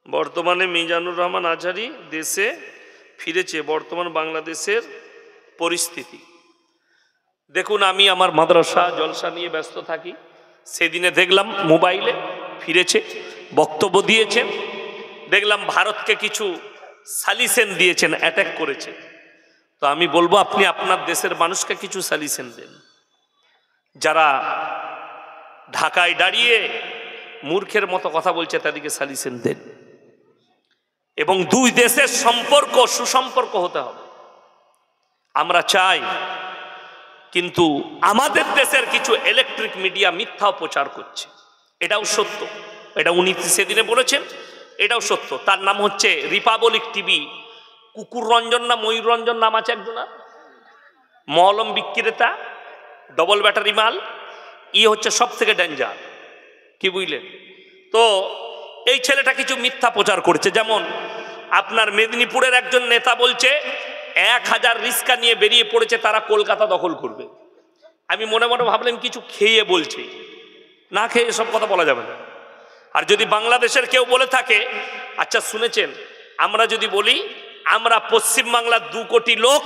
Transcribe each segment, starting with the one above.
বর্তমানে মিজানুর রহমান আজহারি দেশে ফিরেছে। বর্তমান বাংলাদেশের পরিস্থিতি দেখুন। আমি আমার মাদ্রাসা জলসা নিয়ে ব্যস্ত থাকি। সেদিনে দেখলাম মোবাইলে ফিরেছে, বক্তব্য দিয়েছেন। দেখলাম ভারতকে কিছু সালিসেন দিয়েছেন, অ্যাটাক করেছে। তো আমি বলবো আপনি আপনার দেশের মানুষকে কিছু সালিসেন দেন। যারা ঢাকায় দাঁড়িয়ে মূর্খের মতো কথা বলছে তাদেরকে সালিসেন দেন। এবং দুই দেশের সম্পর্ক সুসম্পর্ক হতে হবে আমরা চাই। কিন্তু আমাদের দেশের কিছু ইলেকট্রিক মিডিয়া মিথ্যা প্রচার করছে, এটাও সত্য। এটা উনি সেদিনে বলেছেন, এটাও সত্য। তার নাম হচ্ছে রিপাবলিক টিভি। কুকুর রঞ্জন না ময়ূর রঞ্জন নাম আছে একজনের, মলম বিক্রেতা, ডবল ব্যাটারি মাল। হচ্ছে সব থেকে ডেঞ্জার, কি বুঝলেন? তো এই ছেলেটা কিছু মিথ্যা প্রচার করছে। যেমন আপনার মেদিনীপুরের একজন নেতা বলছে 1000 রিস্কা নিয়ে বেরিয়ে পড়েছে, তারা কলকাতা দখল করবে। আমি মনে মনে ভাবলাম কিছু খেয়ে বলছে, না খেয়ে এসব কথা বলা যাবে না। আর যদি বাংলাদেশের কেউ বলে থাকে, আচ্ছা শুনেছেন, আমরা যদি বলি আমরা পশ্চিমবাংলার 2 কোটি লোক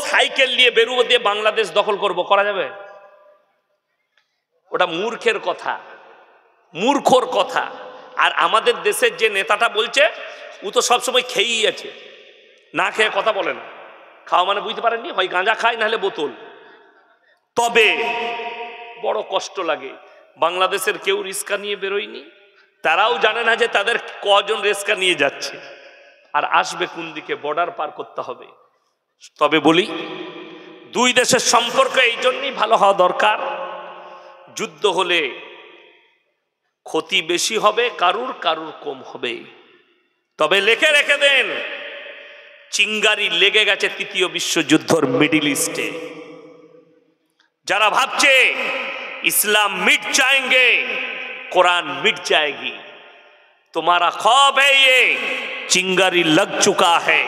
সাইকেল নিয়ে বেরুবো দিয়ে বাংলাদেশ দখল করব, করা যাবে? ওটা মূর্খের কথা, মূর্খর কথা। আর আমাদের দেশের যে নেতাটা বলছে ও তো সবসময় খেয়েই আছে, না খেয়ে কথা বলে না। খাওয়া মানে বুঝতে পারেননি, হয় গাঁজা খায় নাহলে বোতল। তবে বড় কষ্ট লাগে, বাংলাদেশের কেউ রিস্কা নিয়ে বেরোয়নি, তারাও জানে না যে তাদের কজন রিস্কা নিয়ে যাচ্ছে আর আসবে কোন দিকে, বর্ডার পার করতে হবে। তবে বলি, দুই দেশের সম্পর্ক এই জন্যই ভালো হওয়া দরকার। যুদ্ধ হলে ক্ষতি বেশি হবে, কারুর কারুর কম হবে। তবে লেখে রেখে দেন, চিঙ্গারি লেগে গেছে 3য় বিশ্বযুদ্ধর মিডিল ইস্টে। যারা ভাবছে इस्लाम मिट जाएंगे, कुरान मिट जाएगी, तुम्हारा ख्वाब है ये, चिंगारी लग चुका है।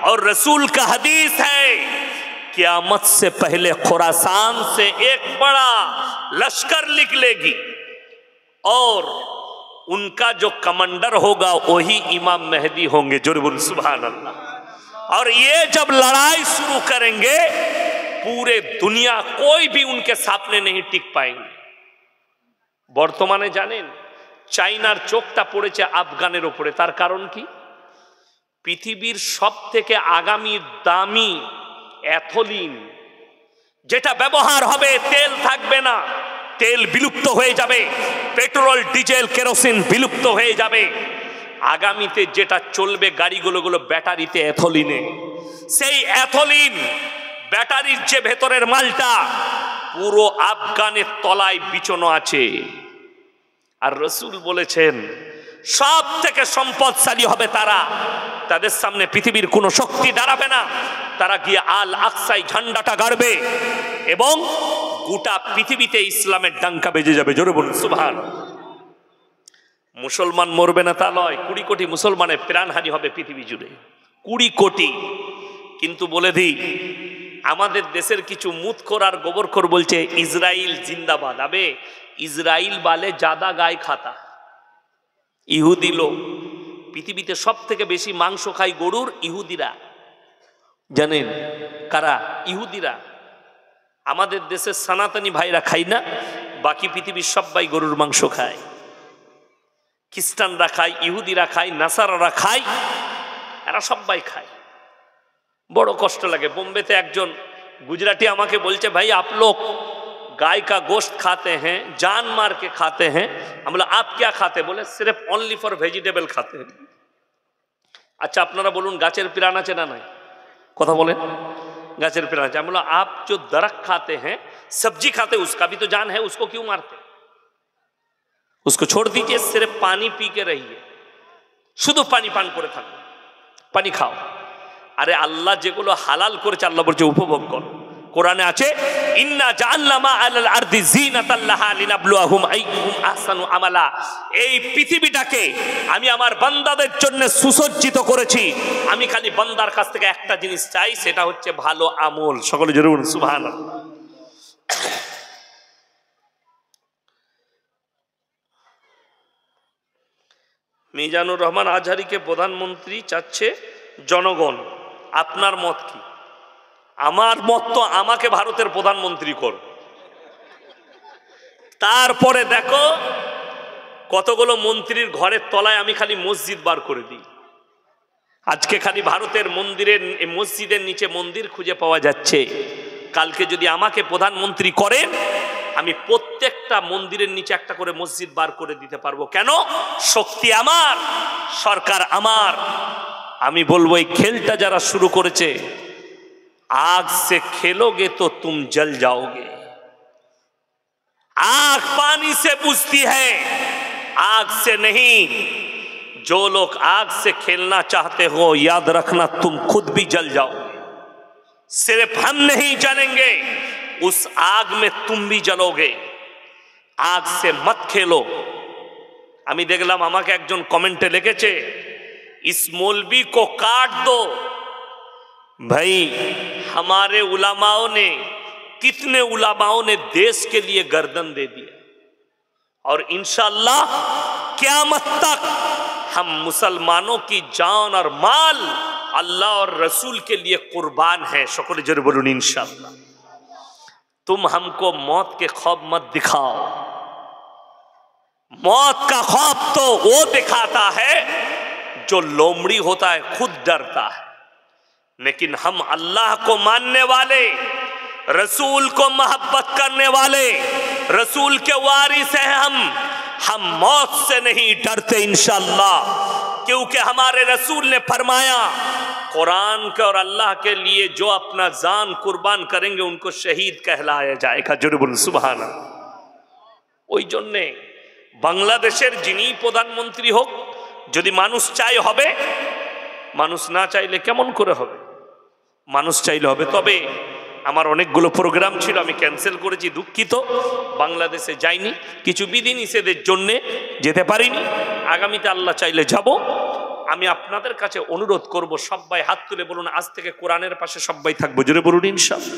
और रसूल का हदीस है, क़यामत से पहले खुरासान से एक बड़ा लश्कर निकलेगी और उनका जो कमांडर होगा वही इमाम मेहदी होंगे। जुर्बुल सुभान अल्लाह। और ये जब लड़ाई शुरू करेंगे, पूरे दुनिया कोई भी उनके सामने नहीं टिक पाएंगे। বর্তমানে জানেন চাইনার চোখটা পড়েছে আফগানের উপরে। তার কারণ কি? পৃথিবীর সবথেকে আগামী দামি এথলিন যেটা ব্যবহার হবে, তেল থাকবে না, তেল বিলুপ্ত হয়ে যাবে, পেট্রোল ডিজেল কেরোসিন বিলুপ্ত হয়ে যাবে। আগামীতে যেটা চলবে গাড়িগুলো ব্যাটারিতে, এথলিনে। সেই এথলিন ব্যাটারির যে ভেতরের মালটা পুরো আফগানের তলায় বিছানো আছে। আর রসুল বলেছেন সব থেকে সম্পদশালী হবে তারা, তাদের সামনে পৃথিবীর কোনো শক্তি দাঁড়াবে না। তারা গিয়ে আল আকসায় ঝান্ডাটা গাড়বে এবং গোটা পৃথিবীতে ইসলামের ডাঙ্কা বেজে যাবে। জোরে বলুন সুবহানাল্লাহ। মুসলমান মরবে না তা নয়, 20 কোটি মুসলমানের প্রাণহানি হবে পৃথিবী জুড়ে, 20 কোটি। কিন্তু বলে দিই, আমাদের দেশের কিছু মুতখোর আর গোবরখোর বলছে ইসরাইল জিন্দাবাদ। আবে ইসরাইল বালে জাদা গায় খাতা। ইহুদি লোক পৃথিবীতে সব থেকে বেশি মাংস খায় গরুর, ইহুদিরা। জানেন কারা? ইহুদিরা। আমাদের দেশের সনাতনী ভাইরা খায় না, বাকি পৃথিবীর সবাই গরুর মাংস খায়। খ্রিস্টানরা খায়, ইহুদিরা খায়, নাসারারা খায়, এরা সবাই খায়। বড় কষ্ট লাগে। বোম্বেতে একজন गुजराती আমাকে বলছে, ভাই आप लोग गाय का गोश्त खाते हैं, जान मार के खाते हैं। हम बोला आप क्या खाते? बोले सिर्फ ओनली फॉर वेजिटेबल खाते हैं। अच्छा আপনারা বলুন গাছের প্রাণ আছে না নাই? কথা বলেন, গাছের প্রাণ আছে। আমরা आप जो दरख्त खाते हैं, सब्जी खाते हैं, उसका भी तो जान है, उसको क्यों मारते? उसको छोड़ दीजिए, सिर्फ पानी पी के रहिए, শুধু পানি পান করে থাকো, পানি খাও। আরে আল্লাহ যেগুলো হালাল করেছে আল্লাহ বলছে উপভোগ করো। কোরআনে আছে ইন্না জাআলনা মা আলাল আরদি যিনাতাল লাহা লিনাবলুয়াহুম আইয়ুহুম আহসানু আমালা। এই পৃথিবীটাকে আমি আমার বান্দাদের জন্য সুসজ্জিত করেছি। আমি খালি বান্দার কাছ থেকে একটা জিনিস চাই, সেটা হচ্ছে ভালো আমল। সকলে জোরে বলুন সুবহানাল্লাহ। মিজানুর রহমান আজহারিকে প্রধানমন্ত্রী চাচ্ছে জনগণ, আপনার মত কি? আমার মত তো আমাকে ভারতের প্রধানমন্ত্রী কর, তারপরে দেখো কতগুলো মন্ত্রীর ঘরের তলায় আমি খালি মসজিদ বার করে দিই। আজকে খালি ভারতের মসজিদের নিচে মন্দির খুঁজে পাওয়া যাচ্ছে। কালকে যদি আমাকে প্রধানমন্ত্রী করেন, আমি প্রত্যেকটা মন্দিরের নিচে একটা করে মসজিদ বার করে দিতে পারবো। কেন? শক্তি আমার, সরকার আমার। আমি বলবো এই খেলটা যারা শুরু করেছে, आग से खेलोगे तो तुम जल जाओगे। आग पानी से बुझती है, आग से नहीं। जो लोग आग से खेलना चाहते हो, याद रखना तुम खुद भी जल जाओगे। सिर्फ हम नहीं जलेंगे, उस आग में तुम भी जलोगे। आग से मत खेलो। আমি দেখলাম আমাকে একজন কমেন্টে লিখেছে, इस मौलवी को काट दो। भाई हमारे उलमाओं ने, कितने उलमाओं ने देश के लिए गर्दन दे दिया, और इंशाअल्लाह क़यामत तक हम मुसलमानों की जान और माल अल्लाह और रसूल के लिए कुर्बान है। शुक्र जरूर बोलूं इंशाअल्लाह। तुम हमको मौत के ख्वाब मत दिखाओ। मौत का ख्वाब तो वो दिखाता है जो लोमड़ी होता है, खुद डरता है। लेकिन हम अल्लाह को मानने वाले, रसूल को मोहब्बत करने वाले, रसूल के वारिस हैं हम मौत से नहीं डरते इंशाअल्लाह। क्योंकि हमारे रसूल ने फरमाया, कुरान के और अल्लाह के लिए जो अपना जान कुर्बान करेंगे उनको शहीद कहलाया जाएगा। जरूर सुभान अल्लाह। ওই জন্যে বাংলাদেশের যিনি প্রধানমন্ত্রী হোক, যদি মানুষ চায় হবে, মানুষ না চাইলে কেমন করে হবে? মানুষ চাইলে হবে। তবে আমার অনেকগুলো প্রোগ্রাম ছিল, আমি ক্যান্সেল করেছি, দুঃখিত। বাংলাদেশে যাইনি, কিছু বিধিনিষেধের জন্যে যেতে পারিনি। আগামীতে আল্লাহ চাইলে যাব। আমি আপনাদের কাছে অনুরোধ করব, সবাই হাত তুলে বলুন, আজ থেকে কোরআনের পাশে সবাই থাকবো। জোরে বলুন ইনশাআল্লাহ।